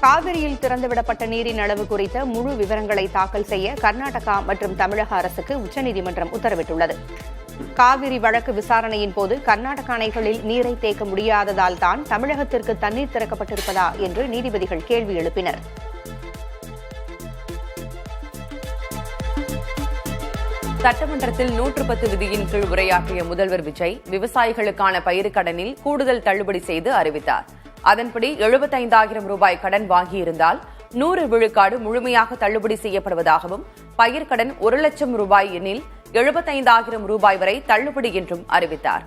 காவிரியில் திறந்துவிடப்பட்ட நீரின் அளவு குறித்த முழு விவரங்களை தாக்கல் செய்ய கர்நாடகா மற்றும் தமிழக அரசுக்கு உச்சநீதிமன்றம் உத்தரவிட்டுள்ளது. காவிரி வழக்கு விசாரணையின் போது கர்நாடக அணைகளில் நீரை தேக்க முடியாததால் தான் தமிழகத்திற்கு தண்ணீர் திறக்கப்பட்டிருப்பதா என்று நீதிபதிகள் கேள்வி எழுப்பினர். சட்டமன்றத்தில் 110 விதியின் கீழ் உரையாற்றிய முதல்வர் விஜய் விவசாயிகளுக்கான பயிர்க்கடனில் கூடுதல் தள்ளுபடி செய்து அறிவித்தார். அதன்படி 75,000 ரூபாய் கடன் வாங்கியிருந்தால் 100 விழுக்காடு முழுமையாக தள்ளுபடி செய்யப்படுவதாகவும் பயிர்க்கடன் 1 லட்சம் ரூபாய் எனில் 75,000 ரூபாய் வரை தள்ளுபடி என்றும் அறிவித்தார்.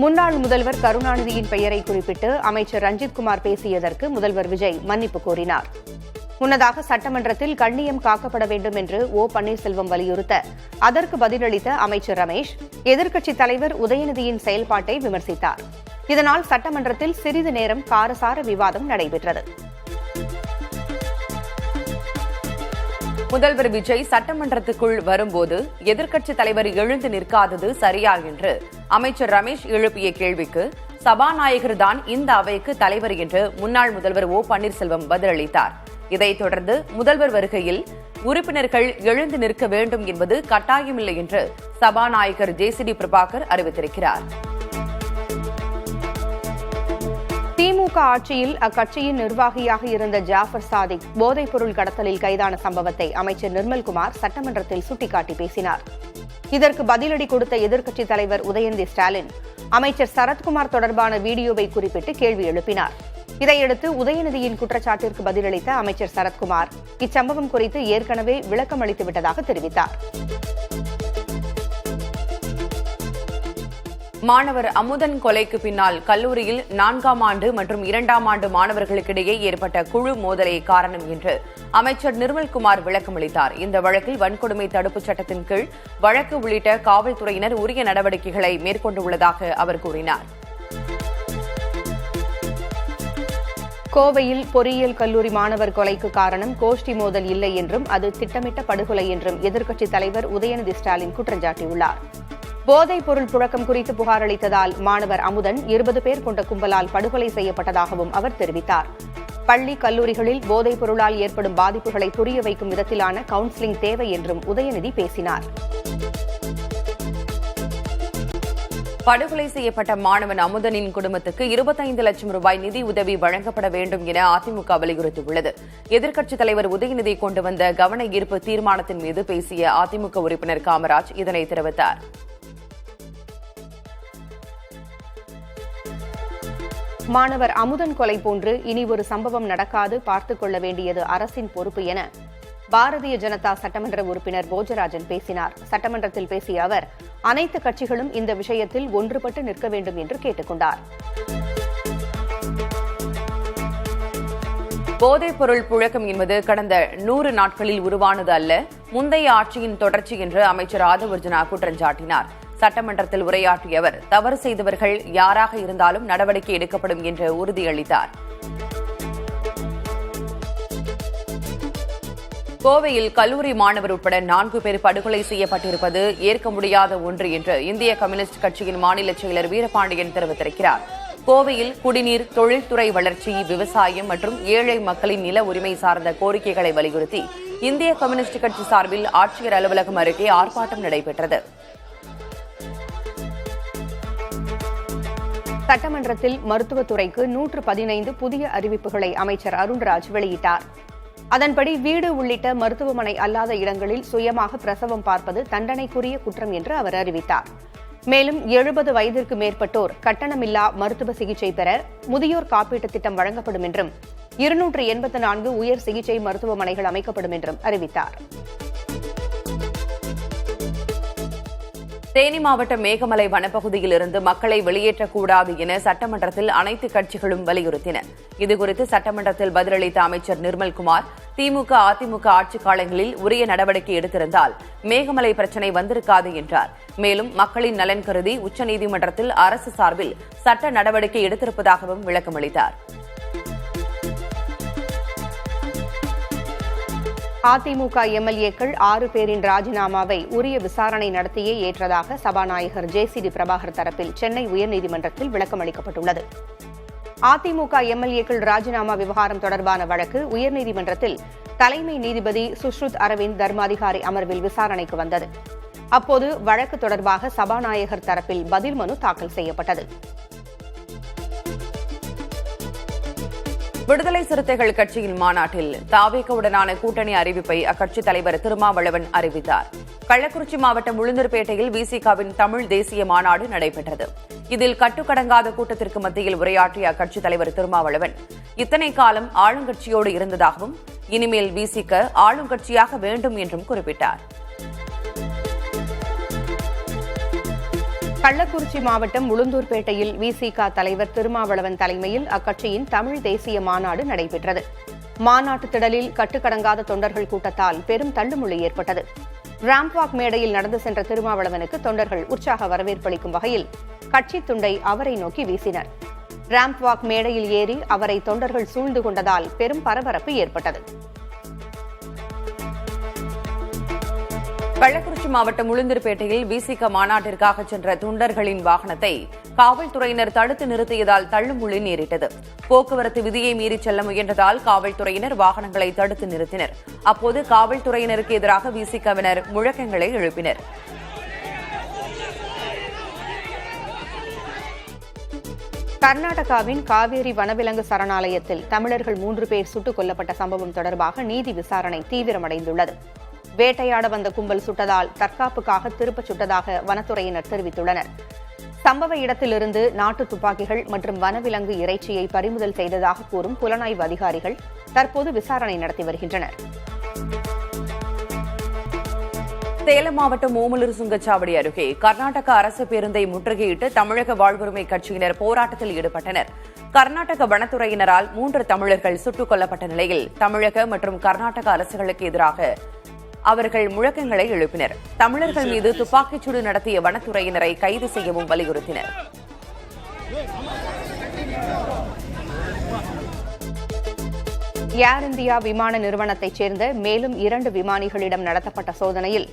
முன்னாள் முதல்வர் கருணாநிதியின் பெயரை குறிப்பிட்டு அமைச்சர் ரஞ்சித்குமார் பேசியதற்கு முதல்வர் விஜய் மன்னிப்பு கோரினார். முன்னதாக சட்டமன்றத்தில் கண்ணியம் காக்கப்பட வேண்டும் என்று ஓ பன்னீர்செல்வம் வலியுறுத்த அதற்கு பதிலளித்த அமைச்சர் ரமேஷ் எதிர்க்கட்சித் தலைவர் உதயநிதியின் செயல்பாட்டை விமர்சித்தார். இதனால் சட்டமன்றத்தில் சிறிது நேரம் காரசார விவாதம் நடைபெற்றது. முதல்வர் விஜய் சட்டமன்றத்துக்குள் வரும்போது எதிர்க்கட்சித் தலைவர் எழுந்து நிற்காதது சரியா என்று அமைச்சர் ரமேஷ் எழுப்பிய கேள்விக்கு சபாநாயகர் தான் இந்த அவைக்கு தலைவர் என்று முன்னாள் முதல்வர் ஓ பன்னீர்செல்வம் பதிலளித்தார். இதைத் தொடர்ந்து முதல்வர் வருகையில் உறுப்பினர்கள் எழுந்து நிற்க வேண்டும் என்பது கட்டாயமில்லை என்று சபாநாயகர் ஜேசிடி பிரபாகர் அறிவித்திருக்கிறார். திமுக ஆட்சியில் அக்கட்சியின் நிர்வாகியாக இருந்த ஜாஃபர் சாதிக் போதைப்பொருள் கடத்தலில் கைதான சம்பவத்தை அமைச்சர் நிர்மல்குமார் சட்டமன்றத்தில் சுட்டிக்காட்டி பேசினார். இதற்கு பதிலடி கொடுத்த எதிர்க்கட்சித் தலைவர் உதயநிதி ஸ்டாலின் அமைச்சர் சரத்குமார் தொடர்பான வீடியோவை குறிப்பிட்டு கேள்வி எழுப்பினார். இதையடுத்து உதயநிதியின் குற்றச்சாட்டிற்கு பதிலளித்த அமைச்சர் சரத்குமார் இச்சம்பவம் குறித்து ஏற்கனவே விளக்கம் அளித்துவிட்டதாக தெரிவித்தார். மாணவர் அமுதன் கொலைக்கு பின்னால் கல்லூரியில் 4ஆம் ஆண்டு மற்றும் 2ஆம் ஆண்டு மாணவர்களுக்கிடையே ஏற்பட்ட குழு மோதலே காரணம் என்று அமைச்சர் நிர்மல்குமார் விளக்கமளித்தார். இந்த வழக்கில் வன்கொடுமை தடுப்புச் சட்டத்தின் கீழ் வழக்கு உள்ளிட்ட காவல்துறையினர் உரிய நடவடிக்கைகளை மேற்கொண்டுள்ளதாக அவர் கூறினார். கோவையில் பொறியியல் கல்லூரி மாணவர் கொலைக்கு காரணம் கோஷ்டி மோதல் இல்லை என்றும் அது திட்டமிட்ட படுகொலை என்றும் எதிர்க்கட்சித் தலைவர் உதயநிதி ஸ்டாலின் குற்றம் சாட்டியுள்ளார். போதைப் பொருள் புழக்கம் குறித்து புகார் அளித்ததால் மாணவர் அமுதன் 20 பேர் கொண்ட கும்பலால் படுகொலை செய்யப்பட்டதாகவும் அவர் தெரிவித்தார். பள்ளி கல்லூரிகளில் போதைப் பொருளால் ஏற்படும் பாதிப்புகளை புரிய வைக்கும் விதத்திலான கவுன்சிலிங் தேவை என்றும் உதயநிதி பேசினார். படுகொலை செய்யப்பட்ட மாணவன் அமுதனின் குடும்பத்துக்கு 25 லட்சம் ரூபாய் நிதி உதவி வழங்கப்பட வேண்டும் என அதிமுக வலியுறுத்தியுள்ளது. எதிர்க்கட்சித் தலைவர் உதயநிதி கொண்டு வந்த கவன ஈர்ப்பு தீர்மானத்தின் மீது பேசிய அதிமுக உறுப்பினர் காமராஜ் இதனை தெரிவித்தார். மாணவர் அமுதன் கொலை போன்று இனி ஒரு சம்பவம் நடக்காது பார்த்துக் கொள்ள வேண்டியது அரசின் பொறுப்பு என பாரதிய ஜனதா சட்டமன்ற உறுப்பினர் போஜராஜன் பேசினார். சட்டமன்றத்தில் பேசிய அவர் அனைத்து கட்சிகளும் இந்த விஷயத்தில் ஒன்றுபட்டு நிற்க வேண்டும் என்று கேட்டுக் கொண்டார். போதைப் பொருள் புழக்கம் என்பது கடந்த 100 நாட்களில் உருவானது அல்ல, முந்தைய ஆட்சியின் தொடர்ச்சி என்று அமைச்சர் ஆதவர்ஜனா குற்றம் சாட்டினார். சட்டமன்றத்தில் உரையாற்றிய அவர் தவறு செய்தவர்கள் யாராக இருந்தாலும் நடவடிக்கை எடுக்கப்படும் என்று உறுதியளித்தார். கோவையில் கல்லூரி மாணவர் உட்பட 4 பேர் படுகொலை செய்யப்பட்டிருப்பது ஏற்க முடியாத ஒன்று என்று இந்திய கம்யூனிஸ்ட் கட்சியின் மாநில செயலர் வீரபாண்டியன் தெரிவித்திருக்கிறார். கோவையில் குடிநீர், தொழில்துறை வளர்ச்சி, விவசாயம் மற்றும் ஏழை மக்களின் நில உரிமை சார்ந்த கோரிக்கைகளை வலியுறுத்தி இந்திய கம்யூனிஸ்ட் கட்சி சார்பில் ஆட்சியர் அலுவலகம் அருகே ஆர்ப்பாட்டம் நடைபெற்றது. சட்டமன்றத்தில் மருத்துவத்துறைக்கு 115 புதிய அறிவிப்புகளை அமைச்சர் அருண்ராஜ் வெளியிட்டார். அதன்படி வீடு உள்ளிட்ட மருத்துவமனை அல்லாத இடங்களில் சுயமாக பிரசவம் பார்ப்பது தண்டனைக்குரிய குற்றம் என்று அவர் அறிவித்தார். மேலும் 70 வயதிற்கு மேற்பட்டோர் கட்டணமில்லா மருத்துவ சிகிச்சை பெற முதியோர் காப்பீட்டுத் திட்டம் வழங்கப்படும் என்றும் 284 உயர் சிகிச்சை மருத்துவமனைகள் அமைக்கப்படும் என்றும் அறிவித்தார். தேனி மாவட்டம் மேகமலை வனப்பகுதியில் இருந்து மக்களை வெளியேற்றக்கூடாது என சட்டமன்றத்தில் அனைத்து கட்சிகளும் வலியுறுத்தின. இதுகுறித்து சட்டமன்றத்தில் பதிலளித்த அமைச்சர் நிர்மல்குமார், திமுக, அதிமுக ஆட்சிக் காலங்களில் உரிய நடவடிக்கை எடுத்திருந்தால் மேகமலை பிரச்சினை வந்திருக்காது என்றார். மேலும் மக்களின் நலன் கருதி உச்சநீதிமன்றத்தில் அரசு சார்பில் சட்ட நடவடிக்கை எடுத்திருப்பதாகவும் விளக்கமளித்தார். அதிமுக எம்எல்ஏக்கள் 6 பேரின் ராஜினாமாவை உரிய விசாரணை நடத்தியே ஏற்றதாக சபாநாயகர் ஜே.சி.டி. பிரபாகர் தரப்பில் சென்னை உயர்நீதிமன்றத்தில் விளக்கம் அளிக்கப்பட்டுள்ளது. அதிமுக எம்எல்ஏக்கள் ராஜினாமா விவகாரம் தொடர்பான வழக்கு உயர்நீதிமன்றத்தில் தலைமை நீதிபதி சுஷ்ருத் அரவிந்த் தர்மாதிகாரி அமர்வில் விசாரணைக்கு வந்தது. அப்போது வழக்கு தொடர்பாக சபாநாயகர் தரப்பில் பதில் மனு தாக்கல் செய்யப்பட்டது. விடுதலை சிறுத்தைகள் கட்சியின் மாநாட்டில் தாவேகவுடனான கூட்டணி அறிவிப்பை அக்கட்சித் தலைவர் திருமாவளவன் அறிவித்தார். கள்ளக்குறிச்சி மாவட்டம் உளுந்தூர்பேட்டையில் விசிகவின் தமிழ் தேசிய மாநாடு நடைபெற்றது. இதில் கட்டுக்கடங்காத கூட்டத்திற்கு மத்தியில் உரையாற்றிய அக்கட்சித் தலைவர் திருமாவளவன் இத்தனை காலம் ஆளுங்கட்சியோடு இருந்ததாகவும் இனிமேல் விசிக ஆளுங்கட்சியாக வேண்டும் என்றும் குறிப்பிட்டார். கள்ளக்குறிச்சி மாவட்டம் உளுந்தூர்பேட்டையில் விசிக தலைவர் திருமாவளவன் தலைமையில் அக்கட்சியின் தமிழ் தேசிய மாநாடு நடைபெற்றது. மாநாட்டு திடலில் கட்டுக்கடங்காத தொண்டர்கள் கூட்டத்தால் பெரும் தள்ளுமுள்ளி ஏற்பட்டது. ராம்ப்வாக் மேடையில் நடந்து சென்ற திருமாவளவனுக்கு தொண்டர்கள் உற்சாக வரவேற்பளிக்கும் வகையில் கட்சித் துண்டை அவரை நோக்கி வீசினர். ராம்ப்வாக் மேடையில் ஏறி அவரை தொண்டர்கள் சூழ்ந்து கொண்டதால் பெரும் பரபரப்பு ஏற்பட்டது. கள்ளக்குறிச்சி மாவட்டம் உளுந்தூர்பேட்டையில் விசிக மாநாட்டிற்காக சென்ற தொண்டர்களின் வாகனத்தை காவல்துறையினர் தடுத்து நிறுத்தியதால் தள்ளுமுள்ளி நேரிட்டது. போக்குவரத்து விதியை மீறி செல்ல முயன்றதால் காவல்துறையினர் வாகனங்களை தடுத்து நிறுத்தினர். அப்போது காவல்துறையினருக்கு எதிராக விசிகவினர் முழக்கங்களை எழுப்பினர். கர்நாடகாவின் காவேரி வனவிலங்கு சரணாலயத்தில் தமிழர்கள் 3 பேர் சுட்டுக் கொல்லப்பட்ட சம்பவம் தொடர்பாக நீதி விசாரணை தீவிரமடைந்துள்ளது. வேட்டையாட வந்த கும்பல் சுட்டதால் தற்காப்புக்காக திருப்பச் சுட்டதாக வனத்துறையினர் தெரிவித்துள்ளனர். சம்பவ இடத்திலிருந்து நாட்டு துப்பாக்கிகள் மற்றும் வனவிலங்கு இறைச்சியை பறிமுதல் செய்ததாக கூறும் புலனாய்வு அதிகாரிகள் தற்போது விசாரணை நடத்தி வருகின்றனர். சேலம் மாவட்டம் ஓமலூர் சுங்கச்சாவடி அருகே கர்நாடக அரசு பேருந்தை முற்றுகையிட்டு தமிழக வாழ்வுரிமை கட்சியினர் போராட்டத்தில் ஈடுபட்டனர். கர்நாடக வனத்துறையினரால் 3 தமிழர்கள் சுட்டுக் கொல்லப்பட்ட நிலையில் தமிழக மற்றும் கர்நாடக அரசுகளுக்கு எதிராக அவர்கள் முழக்கங்களை எழுப்பினர். தமிழர்கள் மீது துப்பாக்கிச்சூடு நடத்திய வனத்துறையினரை கைது செய்யவும் வலியுறுத்தினர். ஏர் இந்தியா விமான நிறுவனத்தைச் சேர்ந்த மேலும் 2 விமானிகளிடம் நடத்தப்பட்ட சோதனையில்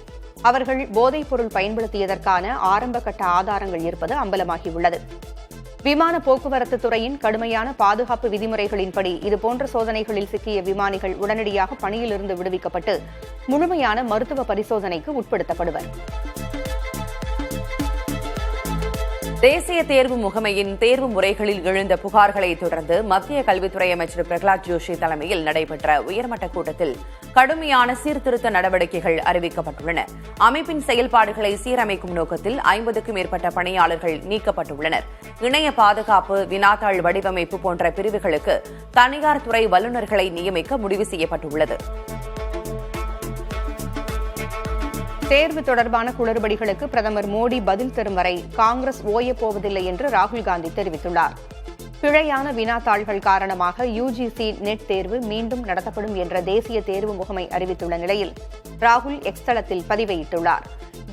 அவர்கள் போதைப் பொருள் பயன்படுத்தியதற்கான ஆரம்பகட்ட ஆதாரங்கள் இருப்பது அம்பலமாகியுள்ளது. விமான போக்குவரத்து துறையின் கடுமையான பாதுகாப்பு விதிமுறைகளின்படி இதுபோன்ற சோதனைகளில் சிக்கிய விமானிகள் உடனடியாக பணியிலிருந்து விடுவிக்கப்பட்டு முழுமையான மருத்துவ பரிசோதனைக்கு உட்படுத்தப்படுவர். தேசிய தேர்வு முகமையின் தேர்வு முறைகளில் எழுந்த புகார்களை தொடர்ந்து மத்திய கல்வித்துறை அமைச்சர் பிரகலாத் ஜோஷி தலைமையில் நடைபெற்ற உயர்மட்ட கூட்டத்தில் கடுமையான சீர்திருத்த நடவடிக்கைகள் அறிவிக்கப்பட்டுள்ளன. அமைப்பின் செயல்பாடுகளை சீரமைக்கும் நோக்கத்தில் 50க்கும் மேற்பட்ட பணியாளர்கள் நீக்கப்பட்டுள்ளனர். இணைய பாதுகாப்பு, வினாத்தாள் வடிவமைப்பு போன்ற பிரிவுகளுக்கு தனியார் துறை வல்லுநர்களை நியமிக்க முடிவு செய்யப்பட்டுள்ளது. தேர்வு தொடர்பான குளறுபடிகளுக்கு பிரதமர் மோடி பதில் தரும் வரை காங்கிரஸ் ஓயப்போவதில்லை என்று ராகுல் காந்தி தெரிவித்துள்ளார். பிழையான வினாத்தாள்கள் காரணமாக யுஜிசி நெட் தேர்வு மீண்டும் நடத்தப்படும் என்ற தேசிய தேர்வு முகமை அறிவித்துள்ள நிலையில் ராகுல் எக்ஸ் தளத்தில் பதிவையிட்டுள்ளார்.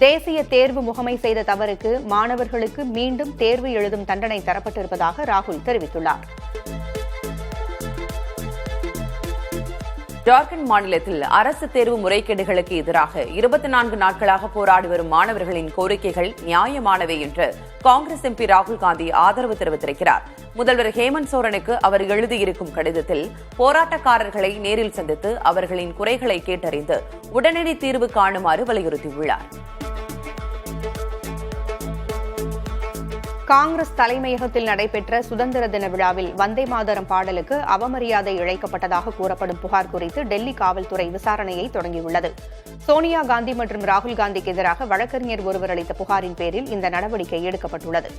தேசிய தேர்வு முகமை செய்த தவறுக்கு மாணவர்களுக்கு மீண்டும் தேர்வு எழுதும் தண்டனை தரப்பட்டிருப்பதாக ராகுல் தெரிவித்துள்ளார். ஜார்க்கண்ட் மாநிலத்தில் அரசு தேர்வு முறைகேடுகளுக்கு எதிராக 24 நாட்களாக போராடி வரும் மாணவர்களின் கோரிக்கைகள் நியாயமானவை என்று காங்கிரஸ் எம்பி ராகுல் காந்தி ஆதரவு தெரிவித்திருக்கிறார். முதல்வர் ஹேமந்த் சோரனுக்கு அவர் எழுதியிருக்கும் கடிதத்தில் போராட்டக்காரர்களை நேரில் சந்தித்து அவர்களின் குறைகளை கேட்டறிந்து உடனடி தீர்வு காணுமாறு வலியுறுத்தியுள்ளார். காங்கிரஸ் தலைமையகத்தில் நடைபெற்ற சுதந்திர தின விழாவில் வந்தே மாதரம் பாடலுக்கு அவமரியாதை இழைக்கப்பட்டதாக கூறப்படும் புகார் குறித்து டெல்லி காவல்துறை விசாரணையை தொடங்கியுள்ளது. சோனியா காந்தி மற்றும் ராகுல் காந்திக்கு எதிராக வழக்கறிஞர் ஒருவர் அளித்த புகாரின் பேரில் இந்த நடவடிக்கை எடுக்கப்பட்டுள்ளது.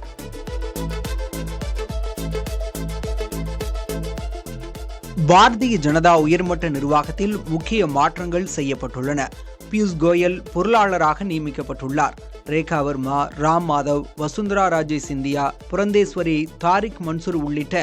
பாரதிய ஜனதா உயர்மட்ட நிர்வாகத்தில் முக்கிய மாற்றங்கள் செய்யப்பட்டுள்ளன. பியூஷ் கோயல் பொருளாளராக நியமிக்கப்பட்டுள்ளார். ரேகா வர்மா, ராம் மாதவ், வசுந்தரா ராஜே சிந்தியா, புரந்தேஸ்வரி, தாரிக் மன்சூர் உள்ளிட்ட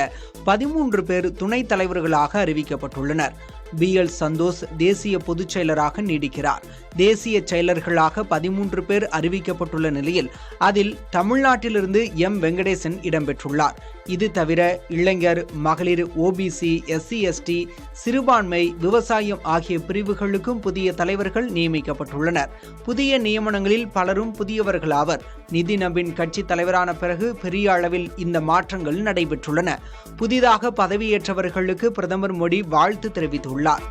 13 பேர் துணைத் தலைவர்களாக அறிவிக்கப்பட்டுள்ளனர். BL சந்தோஷ் தேசிய பொதுச் செயலராக நீடிக்கிறார். தேசிய செயலர்களாக 13 பேர் அறிவிக்கப்பட்டுள்ள நிலையில் அதில் தமிழ்நாட்டிலிருந்து M வெங்கடேசன் இடம்பெற்றுள்ளார். இது தவிர இளைஞர், மகளிர், ஓபிசி, எஸ்சி, எஸ்டி, சிறுபான்மை, விவசாயம் ஆகிய பிரிவுகளுக்கும் புதிய தலைவர்கள் நியமிக்கப்பட்டுள்ளனர். புதிய நியமனங்களில் பலரும் புதியவர்களாவர். நிதின் நபீன் கட்சி தலைவரான பிறகு பெரிய அளவில் இந்த மாற்றங்கள் நடைபெற்றுள்ளன. புதிதாக பதவியேற்றவர்களுக்கு பிரதமர் மோடி வாழ்த்து தெரிவித்துள்ளார்.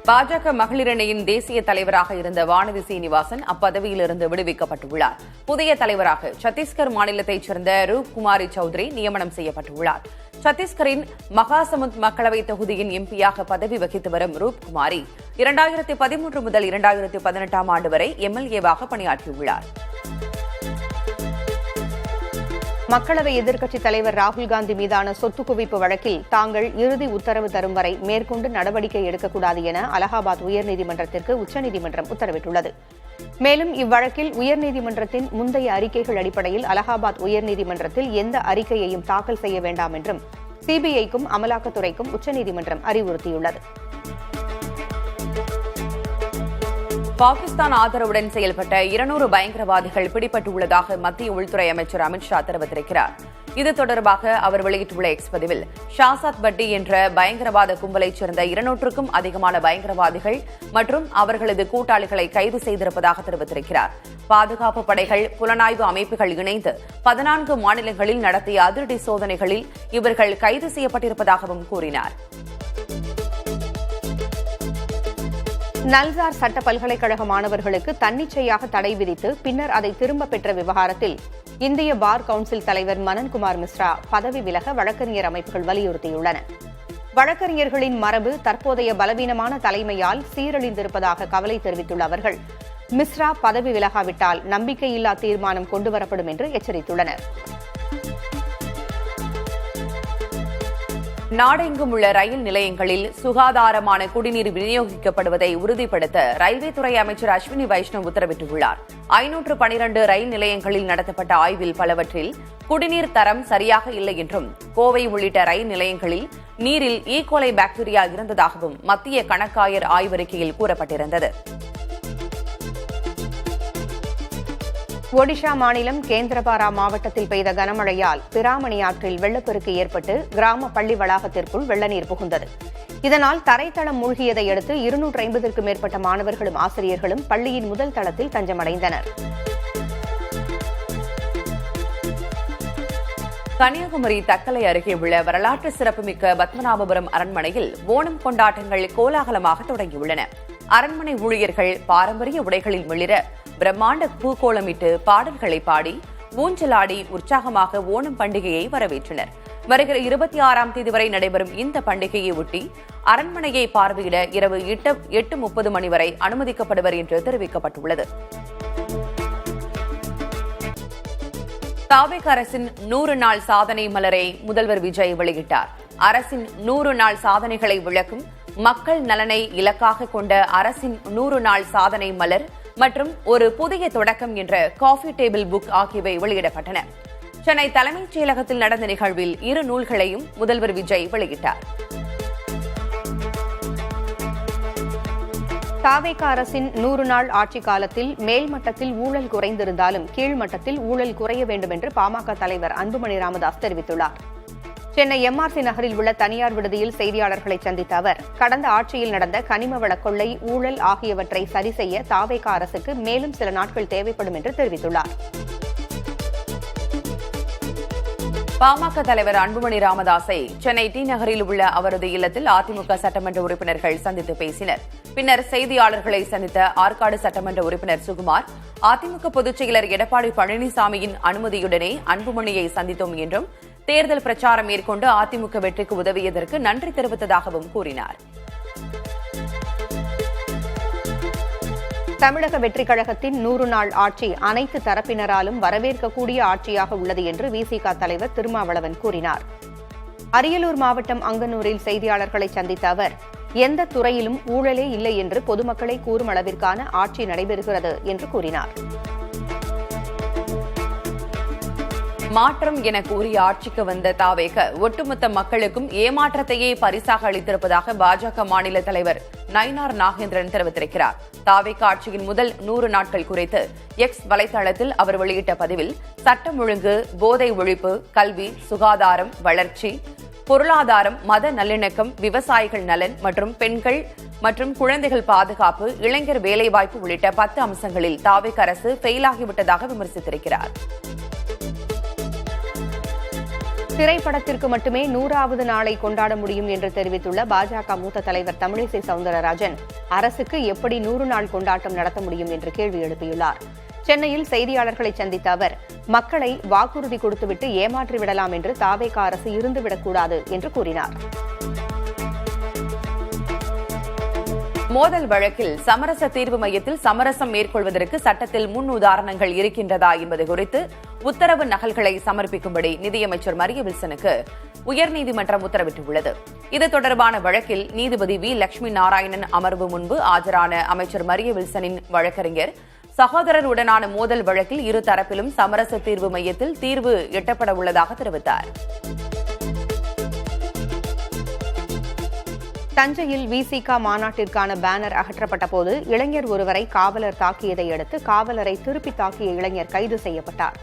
பாஜக மகளிர் அணியின் தேசிய தலைவராக இருந்த வானதி சீனிவாசன் அப்பதவியிலிருந்து விடுவிக்கப்பட்டுள்ளார். புதிய தலைவராக சத்தீஸ்கர் மாநிலத்தைச் சேர்ந்த ரூப்குமாரி சௌத்ரி நியமனம் செய்யப்பட்டுள்ளார். சத்தீஸ்கரின் மகாசமுந்த் மக்களவைத் தொகுதியின் எம்பியாக பதவி வகித்து வரும் ரூப்குமாரி 2013 முதல் 2018 ஆண்டு வரை எம்எல்ஏவாக பணியாற்றியுள்ளார். மக்களவை எதிர்க்கட்சித் தலைவர் ராகுல் காந்தி மீதான சொத்து குவிப்பு வழக்கில் தாங்கள் இறுதி உத்தரவு தரும் வரை மேற்கொண்டு நடவடிக்கை எடுக்கக்கூடாது என அலகாபாத் உயர்நீதிமன்றத்திற்கு உச்சநீதிமன்றம் உத்தரவிட்டுள்ளது. மேலும் இவ்வழக்கில் உயர்நீதிமன்றத்தின் முந்தைய அறிக்கைகள் அடிப்படையில் அலகாபாத் உயர்நீதிமன்றத்தில் எந்த அறிக்கையையும் தாக்கல் செய்ய வேண்டாம் என்றும் சிபிஐக்கும் அமலாக்கத்துறைக்கும் உச்சநீதிமன்றம் அறிவுறுத்தியுள்ளது. பாகிஸ்தான் ஆதரவுடன் செயல்பட்ட 200 பயங்கரவாதிகள் பிடிபட்டுள்ளதாக மத்திய உள்துறை அமைச்சர் அமித் ஷா தெரிவித்திருக்கிறார். இது தொடர்பாக அவர் வெளியிட்டுள்ள எக்ஸ் பதிவில், ஷாசாத் பட்டி என்ற பயங்கரவாத கும்பலைச் சேர்ந்த 200க்கும் அதிகமான பயங்கரவாதிகள் மற்றும் அவர்களது கூட்டாளிகளை கைது செய்திருப்பதாக தெரிவித்திருக்கிறார். பாதுகாப்பு படைகள், புலனாய்வு அமைப்புகள் இணைந்து 14 மாநிலங்களில் நடத்திய அதிரடி சோதனைகளில் இவர்கள் கைது செய்யப்பட்டிருப்பதாகவும் கூறினார். நல்சார் சட்ட பல்கலைக்கழக மாணவர்களுக்கு தன்னிச்சையாக தடை விதித்து பின்னர் அதை திரும்பப் பெற்ற விவகாரத்தில் இந்திய பார் கவுன்சில் தலைவர் மனன்குமார் மிஸ்ரா பதவி விலக வழக்கறிஞர் அமைப்புகள் வலியுறுத்தியுள்ளன. வழக்கறிஞர்களின் மரபு தற்போதைய பலவீனமான தலைமையால் சீரழிந்திருப்பதாக கவலை தெரிவித்துள்ள அவர்கள் மிஸ்ரா பதவி விலகாவிட்டால் நம்பிக்கையில்லா தீர்மானம் கொண்டுவரப்படும் என்று எச்சரித்துள்ளனர். நாடெங்கும் உள்ள ரயில் நிலையங்களில் சுகாதாரமான குடிநீர் விநியோகிக்கப்படுவதை உறுதிப்படுத்த ரயில்வே துறை அமைச்சர் அஸ்வினி வைஷ்ணவ் உத்தரவிட்டுள்ளார். 512 ரயில் நிலையங்களில் நடத்தப்பட்ட ஆய்வில் பலவற்றில் குடிநீர் தரம் சரியாக இல்லை என்றும், கோவை உள்ளிட்ட ரயில் நிலையங்களில் நீரில் ஈகோலை பாக்டீரியா இருந்ததாகவும் மத்திய கணக்காயர் ஆய்வறிக்கையில் கூறப்பட்டிருந்தது. ஒடிஷா மாநிலம் கேந்திரபாரா மாவட்டத்தில் பெய்த கனமழையால் பிராமணி ஆற்றில் வெள்ளப்பெருக்கு ஏற்பட்டு கிராம பள்ளி வளாகத்திற்குள் வெள்ளநீர் புகுந்தது. இதனால் தரைத்தளம் மூழ்கியதை அடுத்து 250க்கும் மேற்பட்ட மாணவர்களும் ஆசிரியர்களும் பள்ளியின் முதல் தளத்தில் தஞ்சமடைந்தனர். கன்னியாகுமரி தக்கலை அருகே உள்ள வரலாற்று சிறப்புமிக்க பத்மநாபபுரம் அரண்மனையில் ஓணம் கொண்டாட்டங்கள் கோலாகலமாக தொடங்கியுள்ளன. அரண்மனை ஊழியர்கள் பாரம்பரிய உடைகளில் மிளிர பிரம்மாண்ட பூக்கோளமிட்டு பாடல்களை பாடி ஊஞ்சலாடி உற்சாகமாக ஓணம் பண்டிகையை வரவேற்றனர். வருகிற 26ஆம் தேதி வரை நடைபெறும் இந்த பண்டிகையை ஒட்டி அரண்மனையை பார்வையிட இரவு 8:30 மணி வரை அனுமதிக்கப்படுவர் என்று தெரிவிக்கப்பட்டுள்ளது. தாவேக அரசின் 100 நாள் சாதனை மலரை முதல்வர் விஜய் வெளியிட்டார். அரசின் 100 நாள் சாதனைகளை விளக்கும் மக்கள் நலனை இலக்காக கொண்ட அரசின் 100 நாள் சாதனை மலர் மற்றும் ஒரு புதிய தொடக்கம் என்ற காஃபி டேபிள் புக் ஆகியவை வெளியிடப்பட்டன. சென்னை தலைமைச் செயலகத்தில் நடந்த நிகழ்வில் 2 நூல்களையும் முதல்வர் விஜய் வெளியிட்டார். தாவேக அரசின் 100 நாள் ஆட்சிக் காலத்தில் மேல்மட்டத்தில் ஊழல் குறைந்திருந்தாலும் கீழ்மட்டத்தில் ஊழல் குறைய வேண்டும் என்று பாமக தலைவர் அன்புமணி ராமதாஸ் தெரிவித்துள்ளார். சென்னை எம்ஆர்சி நகரில் உள்ள தனியார் விடுதியில் செய்தியாளர்களை சந்தித்த அவர் கடந்த ஆட்சியில் நடந்த கனிம வள கொள்ளை, ஊழல் ஆகியவற்றை சரி செய்ய தாவேக அரசுக்கு மேலும் சில நாட்கள் தேவைப்படும் என்று தெரிவித்துள்ளார். பாமக தலைவர் அன்புமணி ராமதாஸை சென்னை டி நகரில் உள்ள அவரது இல்லத்தில் அதிமுக சட்டமன்ற உறுப்பினர்கள் சந்தித்து பேசினர். பின்னர் செய்தியாளர்களை சந்தித்த ஆற்காடு சட்டமன்ற உறுப்பினர் சுகுமார், அதிமுக பொதுச் செயலர் எடப்பாடி பழனிசாமியின் அனுமதியுடனே அன்புமணியை சந்தித்தோம் என்றும், தேர்தல் பிரச்சாரம் மேற்கொண்டு அதிமுக வெற்றிக்கு உதவியதற்கு நன்றி தெரிவித்ததாகவும் கூறினார். தமிழக வெற்றிக் கழகத்தின் 100 நாள் ஆட்சி அனைத்து தரப்பினராலும் வரவேற்கக்கூடிய ஆட்சியாக உள்ளது என்று விசிக தலைவர் திருமாவளவன் கூறினார். அரியலூர் மாவட்டம் அங்கனூரில் செய்தியாளர்களை சந்தித்த அவர் எந்த துறையிலும் ஊழலே இல்லை என்று பொதுமக்களை கூறும் அளவிற்கான ஆட்சி நடைபெறுகிறது என்று கூறினார். மாற்றம் என கூறி ஆட்சிக்கு வந்த தாவேக ஒட்டுமொத்த மக்களுக்கும் ஏமாற்றத்தையே பரிசாக அளித்திருப்பதாக பாஜக மாநில தலைவர் நயினார் நாகேந்திரன் தெரிவித்திருக்கிறார். தாவேக ஆட்சியின் முதல் 100 நாட்கள் குறித்து எக்ஸ் வலைதளத்தில் அவர் வெளியிட்ட பதிவில் சட்டம் ஒழுங்கு, போதை ஒழிப்பு, கல்வி, சுகாதாரம், வளர்ச்சி, பொருளாதாரம், மத நல்லிணக்கம், விவசாயிகள் நலன் மற்றும் பெண்கள் மற்றும் குழந்தைகள் பாதுகாப்பு, இளைஞர் வேலைவாய்ப்பு உள்ளிட்ட 10 அம்சங்களில் தாவேக அரசு ஃபெயிலாகிவிட்டதாக விமர்சித்திருக்கிறார். திரைப்படத்திற்கு மட்டுமே 100வது நாளை கொண்டாட முடியும் என்று தெரிவித்துள்ள பாஜக மூத்த தலைவர் தமிழிசை சவுந்தரராஜன் அரசுக்கு எப்படி 100 நாள் கொண்டாட்டம் நடத்த முடியும் என்று கேள்வி எழுப்பியுள்ளார். சென்னையில் செய்தியாளர்களை சந்தித்த அவர் மக்களை வாக்குறுதி கொடுத்துவிட்டு ஏமாற்றிவிடலாம் என்று தாவேக அரசு இருந்துவிடக்கூடாது என்று கூறினார். மோதல் வழக்கில் சமரச தீர்வு மையத்தில் சமரசம் மேற்கொள்வதற்கு சட்டத்தில் முன் உதாரணங்கள் இருக்கின்றதா என்பது குறித்து உத்தரவு நகல்களை சமர்ப்பிக்கும்படி நிதியமைச்சர் மரிய வில்சனுக்கு உயர்நீதிமன்றம் உத்தரவிட்டுள்ளது. இது தொடர்பான வழக்கில் நீதிபதி வி. லட்சுமி நாராயணன் அமர்வு முன்பு ஆஜரான அமைச்சர் மரிய வில்சனின் வழக்கறிஞர் சகோதரருடனான மோதல் வழக்கில் இரு தரப்பிலும் சமரச தீர்வு மையத்தில் தீர்வு எட்டப்பட உள்ளதாக தெரிவித்தார். தஞ்சையில் விசிக மாநாட்டிற்கான பேனர் அகற்றப்பட்ட போது இளைஞர் ஒருவரை காவலர் தாக்கியதை அடுத்து காவலரை திருப்பி தாக்கிய இளைஞர் கைது செய்யப்பட்டார்.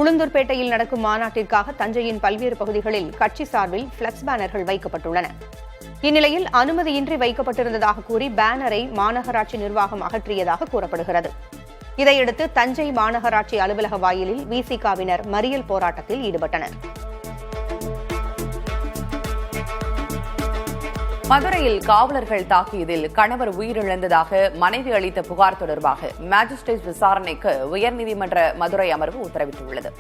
உளுந்தூர்பேட்டையில் நடக்கும் மாநாட்டிற்காக தஞ்சையின் பல்வேறு பகுதிகளில் கட்சி சார்பில் பிளக்ஸ் பேனர்கள் வைக்கப்பட்டுள்ளன. இந்நிலையில் அனுமதியின்றி வைக்கப்பட்டிருந்ததாக கூறி பேனரை மாநகராட்சி நிர்வாகம் அகற்றியதாக கூறப்படுகிறது. இதையடுத்து தஞ்சை மாநகராட்சி அலுவலக வாயிலில் விசிகவினர் மறியல் போராட்டத்தில் ஈடுபட்டனர். மதுரையில் காவலர்கள் தாக்கியதில் கணவர் உயிரிழந்ததாக மனைவி அளித்த புகார் தொடர்பாக மாஜிஸ்ட்ரேட் விசாரணைக்கு உயர்நீதிமன்ற மதுரை அமர்வு உத்தரவிட்டுள்ளது.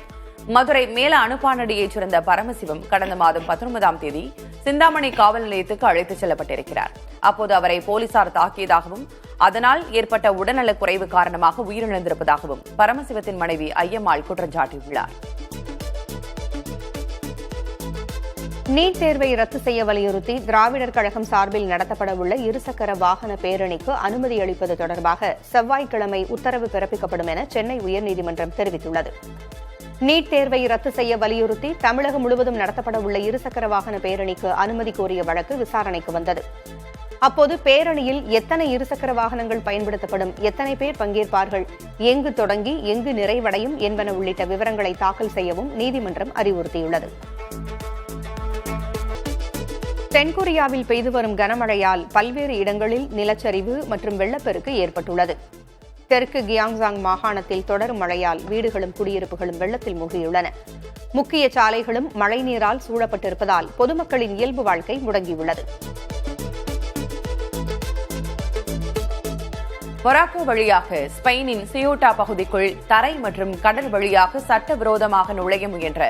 மதுரை மேல அனுப்பானடியைச் சேர்ந்த பரமசிவம் கடந்த மாதம் 19ஆம் தேதி சிந்தாமணி காவல் நிலையத்துக்கு அழைத்துச் செல்லப்பட்டிருக்கிறார். அப்போது அவரை போலீசார் தாக்கியதாகவும் அதனால் ஏற்பட்ட உடல்நலக் குறைவு காரணமாக உயிரிழந்திருப்பதாகவும் பரமசிவத்தின் மனைவி ஐயம்மாள் குற்றம் சாட்டியுள்ளார். நீட் தேர்வை ரத்து செய்ய வலியுறுத்தி திராவிடர் கழகம் சார்பில் நடத்தப்படவுள்ள இருசக்கர வாகன பேரணிக்கு அனுமதி அளிப்பது தொடர்பாக செவ்வாய்க்கிழமை உத்தரவு பிறப்பிக்கப்படும் என சென்னை உயர்நீதிமன்றம் தெரிவித்துள்ளது. நீட் தேர்வை ரத்து செய்ய வலியுறுத்தி தமிழகம் முழுவதும் நடத்தப்படவுள்ள இருசக்கர வாகன பேரணிக்கு அனுமதி கோரிய வழக்கு விசாரணைக்கு வந்தது. அப்போது பேரணியில் எத்தனை இருசக்கர வாகனங்கள் பயன்படுத்தப்படும், எத்தனை பேர் பங்கேற்பார்கள், எங்கு தொடங்கி எங்கு நிறைவடையும் என்பன உள்ளிட்ட விவரங்களை தாக்கல் செய்யவும் நீதிமன்றம் அறிவுறுத்தியுள்ளது. தென்கொரியாவில் பெய்து வரும் கனமழையால் பல்வேறு இடங்களில் நிலச்சரிவு மற்றும் வெள்ளப்பெருக்கு ஏற்பட்டுள்ளது. தெற்கு கியாங்சாங் மாகாணத்தில் தொடரும் மழையால் வீடுகளும் குடியிருப்புகளும் வெள்ளத்தில் மூழ்கியுள்ளன. முக்கிய சாலைகளும் மழைநீரால் சூழப்பட்டிருப்பதால் பொதுமக்களின் இயல்பு வாழ்க்கை முடங்கியுள்ளது. மொராக்கோ வழியாக ஸ்பெயினின் சியூட்டா பகுதிக்குள் தரை மற்றும் கடல் வழியாக சட்டவிரோதமாக நுழைய முயன்ற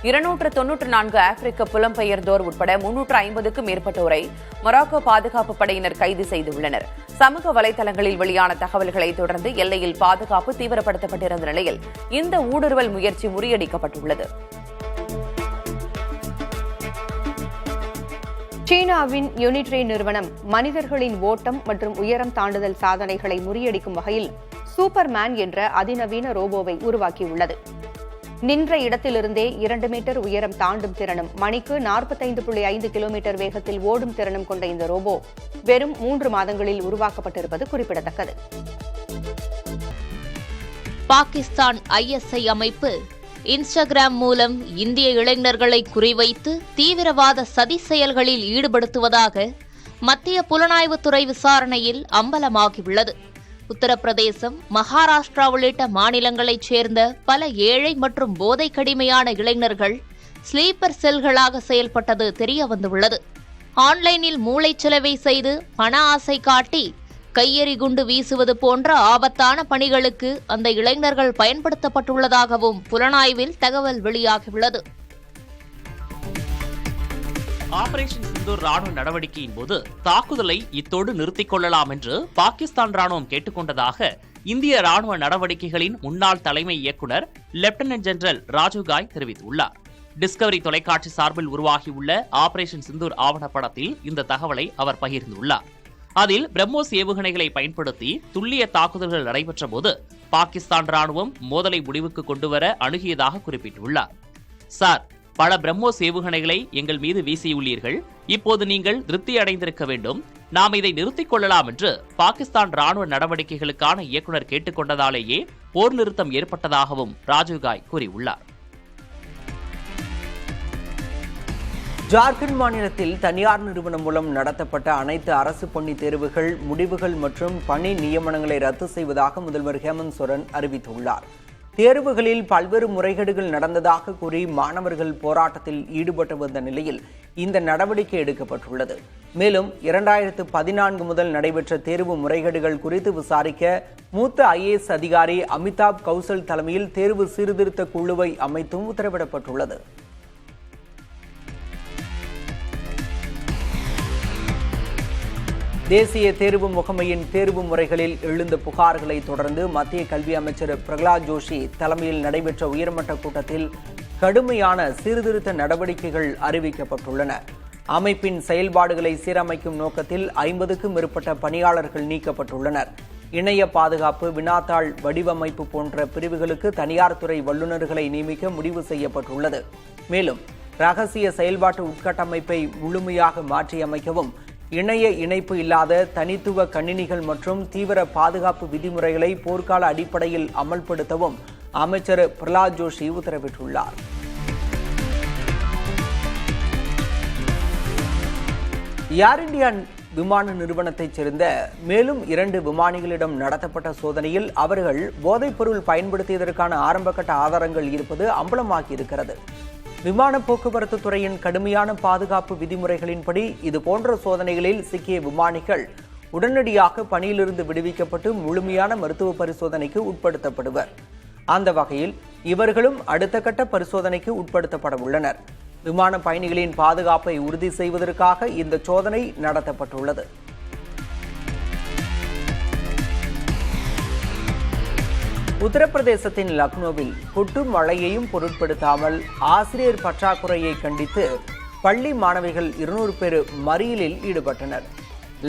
294 ஆப்பிரிக்க புலம்பெயர்ந்தோர் உட்பட 350க்கும் மேற்பட்டோரை மொராக்கோ பாதுகாப்பு படையினர் கைது செய்துள்ளனர். சமூக வலைதளங்களில் வெளியான தகவல்களை தொடர்ந்து எல்லையில் பாதுகாப்பு தீவிரப்படுத்தப்பட்டிருந்த நிலையில் இந்த ஊடுருவல் முயற்சி முறியடிக்கப்பட்டுள்ளது. சீனாவின் யூனிட்ரே நிறுவனம் மனிதர்களின் ஓட்டம் மற்றும் உயரம் தாண்டுதல் சாதனைகளை முறியடிக்கும் வகையில் சூப்பர்மேன் என்ற அதிநவீன ரோபோவை உருவாக்கியுள்ளது. நின்ற இடத்திலிருந்தே 2 மீட்டர் உயரம் தாண்டும் திறனும் மணிக்கு 45.5 கிலோமீட்டர் வேகத்தில் ஓடும் திறனும் கொண்ட இந்த ரோபோ வெறும் 3 மாதங்களில் உருவாக்கப்பட்டிருப்பது குறிப்பிடத்தக்கது. பாகிஸ்தான் ISI அமைப்பு இன்ஸ்டாகிராம் மூலம் இந்திய இளைஞர்களை குறிவைத்து தீவிரவாத சதி செயல்களில் ஈடுபடுத்துவதாக மத்திய புலனாய்வுத்துறை விசாரணையில் அம்பலமாகியுள்ளது. உத்தரப்பிரதேசம், மகாராஷ்டிரா உள்ளிட்ட மாநிலங்களைச் சேர்ந்த பல ஏழை மற்றும் போதை கடிமையான இளைஞர்கள் ஸ்லீப்பர் செல்களாக செயல்பட்டது தெரியவந்துள்ளது. ஆன்லைனில் மூளைச்சலவை செய்து பண ஆசை காட்டி கையெறி குண்டு வீசுவது போன்ற ஆபத்தான பணிகளுக்கு அந்த இளைஞர்கள் பயன்படுத்தப்பட்டுள்ளதாகவும் புலனாய்வில் தகவல் வெளியாகியுள்ளது. ஆபரேஷன் சிந்தூர் ராணுவ நடவடிக்கையின் போது தாக்குதலை இத்தோடு நிறுத்திக் கொள்ளலாம் என்று பாகிஸ்தான் ராணுவம் கேட்டுக்கொண்டதாக இந்திய ராணுவ நடவடிக்கைகளின் முன்னாள் தலைமை இயக்குநர் லெப்டினன்ட் ஜெனரல் ராஜீவ் காய் தெரிவித்துள்ளார். டிஸ்கவரி தொலைக்காட்சி சார்பில் உருவாகியுள்ள ஆபரேஷன் சிந்தூர் ஆவணப்படத்தில் இந்த தகவலை அவர் பகிர்ந்துள்ளார். அதில் பிரம்மோஸ் ஏவுகணைகளை பயன்படுத்தி துல்லிய தாக்குதல்கள் நடைபெற்ற போது பாகிஸ்தான் ராணுவம் மோதலை முடிவுக்கு கொண்டுவர அணுகியதாக குறிப்பிட்டுள்ளார். சார், பல பிரம்மோஸ் ஏவுகணைகளை எங்கள் மீது வீசியுள்ளீர்கள். இப்போது நீங்கள் திருப்தி அடைந்திருக்க வேண்டும். நாம் இதை நிறுத்திக் கொள்ளலாம் என்று பாகிஸ்தான் ராணுவ நடவடிக்கைகளுக்கான இயக்குநர் கேட்டுக்கொண்டதாலேயே போர் நிறுத்தம் ஏற்பட்டதாகவும் ராஜீவ்காய் கூறியுள்ளார். ஜார்க்கண்ட் மாநிலத்தில் தனியார் நிறுவனம் மூலம் நடத்தப்பட்ட அனைத்து அரசு பணி தேர்வுகள் முடிவுகள் மற்றும் பணி நியமனங்களை ரத்து செய்வதாக முதல்வர் ஹேமந்த் சோரன் அறிவித்துள்ளார். தேர்வுகளில் பல்வேறு முறைகேடுகள் நடந்ததாக கூறி மாணவர்கள் போராட்டத்தில் ஈடுபட்டு வந்த நிலையில் இந்த நடவடிக்கை எடுக்கப்பட்டுள்ளது. மேலும் 2014 முதல் நடைபெற்ற தேர்வு முறைகேடுகள் குறித்து விசாரிக்க மூத்த IAS அதிகாரி அமிதாப் கௌசல் தலைமையில் தேர்வு சீர்திருத்த குழுவை அமைத்தும் உத்தரவிடப்பட்டுள்ளது. தேசிய தேர்வு முகமையின் தேர்வு முறைகளில் எழுந்த புகார்களை தொடர்ந்து மத்திய கல்வி அமைச்சர் பிரகலாத் ஜோஷி தலைமையில் நடைபெற்ற உயர்மட்ட கூட்டத்தில் கடுமையான சீர்திருத்த நடவடிக்கைகள் அறிவிக்கப்பட்டுள்ளன. அமைப்பின் செயல்பாடுகளை சீரமைக்கும் நோக்கத்தில் 50க்கும் மேற்பட்ட பணியாளர்கள் நீக்கப்பட்டுள்ளனர். இணைய பாதுகாப்பு, வினாத்தாள் வடிவமைப்பு போன்ற பிரிவுகளுக்கு தனியார் துறை வல்லுநர்களை நியமிக்க முடிவு செய்யப்பட்டுள்ளது. மேலும் ரகசிய செயல்பாட்டு உட்கட்டமைப்பை முழுமையாக மாற்றியமைக்கவும், இணைய இணைப்பு இல்லாத தனித்துவ கணினிகள் மற்றும் தீவிர பாதுகாப்பு விதிமுறைகளை போர்க்கால அடிப்படையில் அமல்படுத்தவும் அமைச்சர் பிரகலாத் ஜோஷி உத்தரவிட்டுள்ளார். ஏர் இந்தியா விமான நிறுவனத்தைச் சேர்ந்த மேலும் 2 விமானிகளிடம் நடத்தப்பட்ட சோதனையில் அவர்கள் போதைப்பொருள் பயன்படுத்தியதற்கான ஆரம்பகட்ட ஆதாரங்கள் இருப்பது அம்பலமாகியிருக்கிறது. விமான போக்குவரத்து துறையின் கடுமையான பாதுகாப்பு விதிமுறைகளின்படி இதுபோன்ற சோதனைகளில் சிக்கிய விமானிகள் உடனடியாக பணியிலிருந்து விடுவிக்கப்பட்டு முழுமையான மருத்துவ பரிசோதனைக்கு உட்படுத்தப்படுவர். அந்த வகையில் இவர்களும் அடுத்த கட்ட பரிசோதனைக்கு உட்படுத்தப்பட உள்ளனர். விமான பயணிகளின் பாதுகாப்பை உறுதி செய்வதற்காக இந்த சோதனை நடத்தப்பட்டுள்ளது. உத்தரப்பிரதேசத்தின் லக்னோவில் கொட்டும் மழையையும் பொருட்படுத்தாமல் ஆசிரியர் பற்றாக்குறையை கண்டித்து பள்ளி மாணவிகள் 200 பேர் மறியலில் ஈடுபட்டனர்.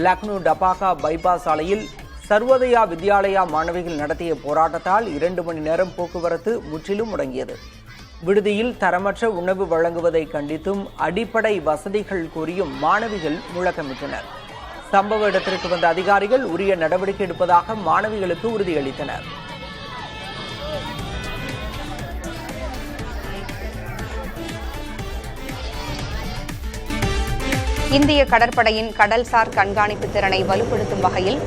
லக்னோ டபாகா பைபாஸ் சாலையில் சர்வோதயா வித்யாலயா மாணவிகள் நடத்திய போராட்டத்தால் 2 மணி நேரம் போக்குவரத்து முற்றிலும் முடங்கியது. விடுதியில் தரமற்ற உணவு வழங்குவதை கண்டித்தும் அடிப்படை வசதிகள் கோரியும் மாணவிகள் முழக்கமிட்டனர். சம்பவ இடத்திற்கு வந்த அதிகாரிகள் உரிய நடவடிக்கை எடுப்பதாக மாணவிகளுக்கு உறுதியளித்தனர். இந்திய கடற்படையின் கடல்சார் கண்காணிப்பு திறனை வலுப்படுத்தும் வகையில்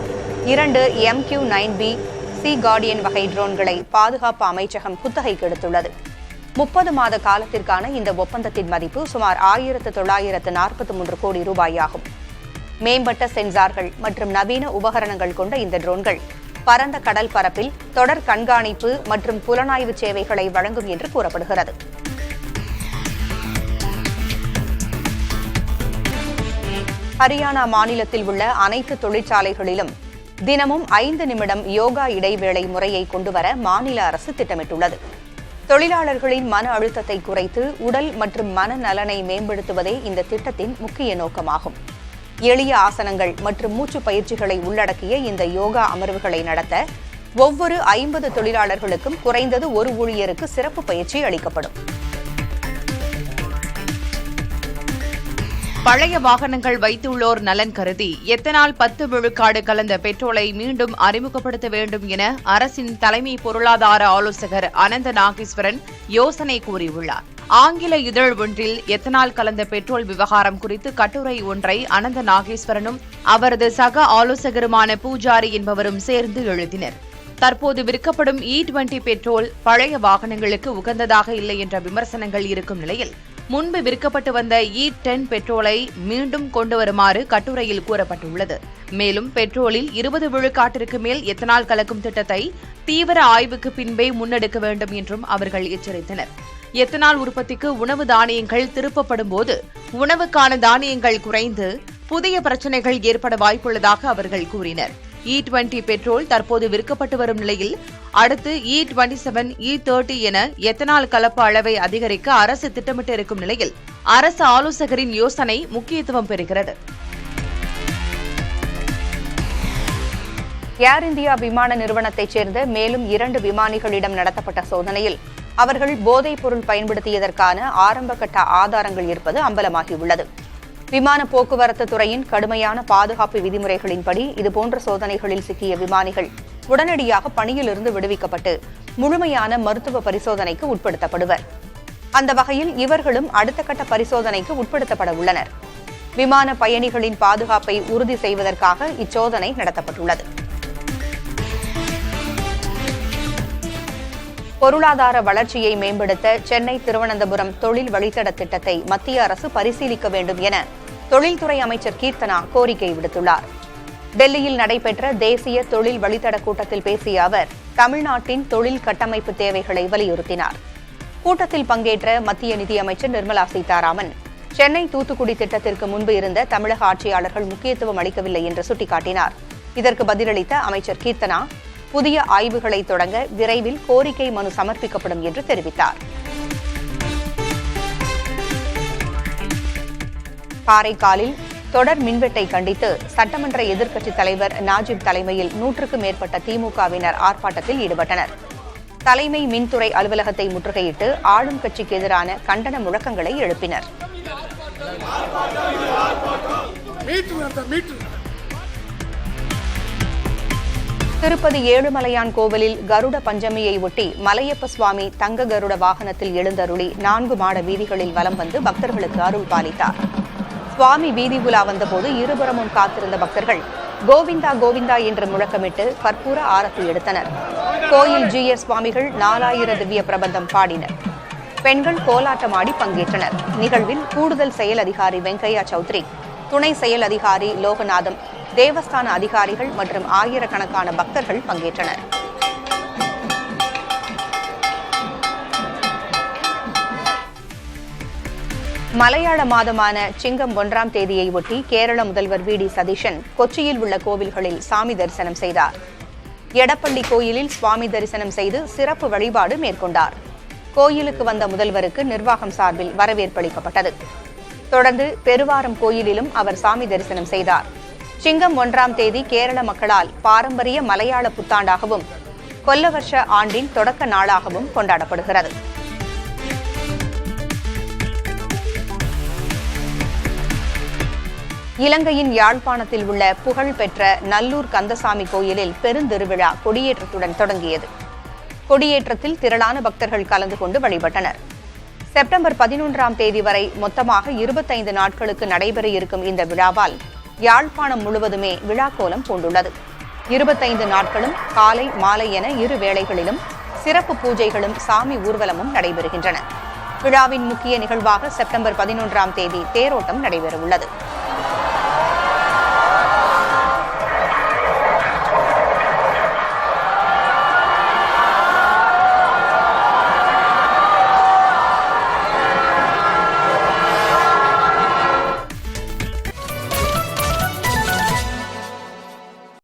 2 MQ-9B சி கார்டியன் வகை ட்ரோன்களை பாதுகாப்பு அமைச்சகம் குத்தகைக்கு எடுத்துள்ளது. 30 மாத காலத்திற்கான இந்த ஒப்பந்தத்தின் மதிப்பு சுமார் 1943 கோடி ரூபாயாகும். மேம்பட்ட சென்சார்கள் மற்றும் நவீன உபகரணங்கள் கொண்ட இந்த ட்ரோன்கள் பரந்த கடல் பரப்பில் தொடர் கண்காணிப்பு மற்றும் புலனாய்வு சேவைகளை வழங்கும் என்று கூறப்படுகிறது. ஹரியானா மாநிலத்தில் உள்ள அனைத்து தொழிற்சாலைகளிலும் தினமும் 5 நிமிடம் யோகா இடைவேளை முறையை கொண்டுவர மாநில அரசு திட்டமிட்டுள்ளது. தொழிலாளர்களின் மன அழுத்தத்தை குறைத்து உடல் மற்றும் மனநலனை மேம்படுத்துவதே இந்த திட்டத்தின் முக்கிய நோக்கமாகும். எளிய ஆசனங்கள் மற்றும் மூச்சு பயிற்சிகளை உள்ளடக்கிய இந்த யோகா அமர்வுகளை நடத்த ஒவ்வொரு 50 தொழிலாளர்களுக்கும் குறைந்தது 1 ஊழியருக்கு சிறப்பு பயிற்சி அளிக்கப்படும். பழைய வாகனங்கள் வைத்துள்ளோர் நலன் கருதி எத்தனால் 10 விழுக்காடு கலந்த பெட்ரோலை மீண்டும் அறிமுகப்படுத்த வேண்டும் என அரசின் தலைமை பொருளாதார ஆலோசகர் அனந்த நாகேஸ்வரன் யோசனை கூறியுள்ளார். ஆங்கில இதழ் ஒன்றில் எத்தனால் கலந்த பெட்ரோல் விவகாரம் குறித்து கட்டுரை ஒன்றை அனந்த நாகேஸ்வரனும் அவரது சக ஆலோசகருமான பூஜாரி என்பவரும் சேர்ந்து எழுதினர். தற்போது விற்கப்படும் E20 பெட்ரோல் பழைய வாகனங்களுக்கு உகந்ததாக இல்லை என்ற விமர்சனங்கள் இருக்கும் நிலையில் முன்பு விற்கப்பட்டு வந்த E10 பெட்ரோலை மீண்டும் கொண்டு வருமாறு கட்டுரையில் கூறப்பட்டுள்ளது. மேலும் பெட்ரோலில் 20 விழுக்காட்டிற்கு மேல் எத்தனால் கலக்கும் திட்டத்தை தீவிர ஆய்வுக்கு பின்பே முன்னெடுக்க வேண்டும் என்றும் அவர்கள் எச்சரித்தனர். எத்தனால் உற்பத்திக்கு உணவு தானியங்கள் திருப்பப்படும் போது உணவுக்கான தானியங்கள் குறைந்து புதிய பிரச்சினைகள் ஏற்பட வாய்ப்புள்ளதாக அவர்கள் கூறினர். E20 பெட்ரோல் தற்போது விற்கப்பட்டு வரும் நிலையில் அடுத்து E27, E30 என எத்தனால் கலப்பு அளவை அதிகரிக்க அரசு திட்டமிட்டு இருக்கும் நிலையில் அரசு ஆலோசகரின் யோசனை முக்கியத்துவம் பெறுகிறது. ஏர் இந்தியா விமான நிறுவனத்தைச் சேர்ந்த மேலும் 2 விமானிகளிடம் நடத்தப்பட்ட சோதனையில் அவர்கள் போதைப் பொருள் பயன்படுத்தியதற்கான ஆரம்பகட்ட ஆதாரங்கள் இருப்பது அம்பலமாகியுள்ளது. விமான போக்குவரத்து துறையின் கடுமையான பாதுகாப்பு விதிமுறைகளின்படி இதுபோன்ற சோதனைகளில் சிக்கிய விமானிகள் உடனடியாக பணியிலிருந்து விடுவிக்கப்பட்டு முழுமையான மருத்துவ பரிசோதனைக்கு உட்படுத்தப்படுவர். அந்த வகையில் இவர்களும் அடுத்த கட்ட பரிசோதனைக்கு உட்படுத்தப்பட உள்ளனர். விமான பயணிகளின் பாதுகாப்பை உறுதி செய்வதற்காக இச்சோதனை நடத்தப்பட்டுள்ளது. பொருளாதார வளர்ச்சியை மேம்படுத்த சென்னை திருவனந்தபுரம் தொழில் வழித்தட திட்டத்தை மத்திய அரசு பரிசீலிக்க வேண்டும் என தொழில்துறை அமைச்சர் கீர்த்தனா கோரிக்கை விடுத்துள்ளார். டெல்லியில் நடைபெற்ற தேசிய தொழில் வழித்தட கூட்டத்தில் பேசிய அவர் தமிழ்நாட்டின் தொழில் கட்டமைப்பு தேவைகளை வலியுறுத்தினார். கூட்டத்தில் பங்கேற்ற மத்திய நிதியமைச்சர் நிர்மலா சீதாராமன் சென்னை தூத்துக்குடி திட்டத்திற்கு முன்பு இருந்த தமிழக ஆட்சியாளர்கள் முக்கியத்துவம் அளிக்கவில்லை என்று சுட்டிக்காட்டினார். இதற்கு பதிலளித்த அமைச்சர் கீர்த்தனா புதிய ஆய்வுகளை தொடங்க விரைவில் கோரிக்கை மனு சமர்ப்பிக்கப்படும் என்று தெரிவித்தார். காரைக்காலில் தொடர் மின்வெட்டை கண்டித்து சட்டமன்ற எதிர்க்கட்சித் தலைவர் நாஜிப் தலைமையில் 100க்கும் மேற்பட்ட திமுகவினர் ஆர்ப்பாட்டத்தில் ஈடுபட்டனர். தலைமை மின்துறை அலுவலகத்தை முற்றுகையிட்டு ஆளும் கட்சிக்கு எதிரான கண்டன முழக்கங்களை எழுப்பினர். திருப்பதி ஏழுமலையான் கோவிலில் கருட பஞ்சமியை ஒட்டி மலையப்ப சுவாமி தங்க கருட வாகனத்தில் எழுந்தருளி 4 மாட வீதிகளில் வலம் வந்து பக்தர்களுக்கு அருள் பாலித்தார். சுவாமி வீதி உலா வந்தபோது இருபுறமும் காத்திருந்த பக்தர்கள் கோவிந்தா கோவிந்தா என்று முழக்கமிட்டு கற்பூர ஆரத்தி எடுத்தனர். கோயில் GS சுவாமிகள் 4000 திவ்ய பிரபந்தம் பாடினர். பெண்கள் கோலாட்டமாடி பங்கேற்றனர். நிகழ்வில் கூடுதல் செயல் அதிகாரி வெங்கையா சௌத்ரி, துணை செயல் அதிகாரி லோகநாதம், தேவஸ்தான அதிகாரிகள் மற்றும் ஆயிரக்கணக்கான பக்தர்கள் பங்கேற்றனர். மலையாள மாதமான சிங்கம் 1ஆம் தேதியை ஒட்டி கேரள முதல்வர் VD சதீஷன் கொச்சியில் உள்ள கோவில்களில் சாமி தரிசனம் செய்தார். எடப்பள்ளி கோயிலில் சுவாமி தரிசனம் செய்து சிறப்பு வழிபாடு மேற்கொண்டார். கோயிலுக்கு வந்த முதல்வருக்கு நிர்வாகம் சார்பில் வரவேற்பளிக்கப்பட்டது. தொடர்ந்து பெருவாரம் கோயிலிலும் அவர் சாமி தரிசனம் செய்தார். சிங்கம் 1ஆம் தேதி கேரள மக்களால் பாரம்பரிய மலையாள புத்தாண்டாகவும் கொல்லவர்ஷ ஆண்டின் தொடக்க நாளாகவும் கொண்டாடப்படுகிறது. இலங்கையின் யாழ்ப்பாணத்தில் உள்ள புகழ்பெற்ற நல்லூர் கந்தசாமி கோயிலில் பெருந்திருவிழா கொடியேற்றத்துடன் தொடங்கியது. கொடியேற்றத்தில் திரளான பக்தர்கள் கலந்து கொண்டு வழிபட்டனர். செப்டம்பர் 11ஆம் தேதி வரை மொத்தமாக 25 நாட்களுக்கு நடைபெற இருக்கும் இந்த விழாவால் யாழ்ப்பாணம் முழுவதுமே விழாக்கோலம் பூண்டுள்ளது. 25 நாட்களும் காலை மாலை என 2 வேளைகளிலும் சிறப்பு பூஜைகளும் சாமி ஊர்வலமும் நடைபெறுகின்றன. விழாவின் முக்கிய நிகழ்வாக செப்டம்பர் 11ஆம் தேதி தேரோட்டம் நடைபெறவுள்ளது.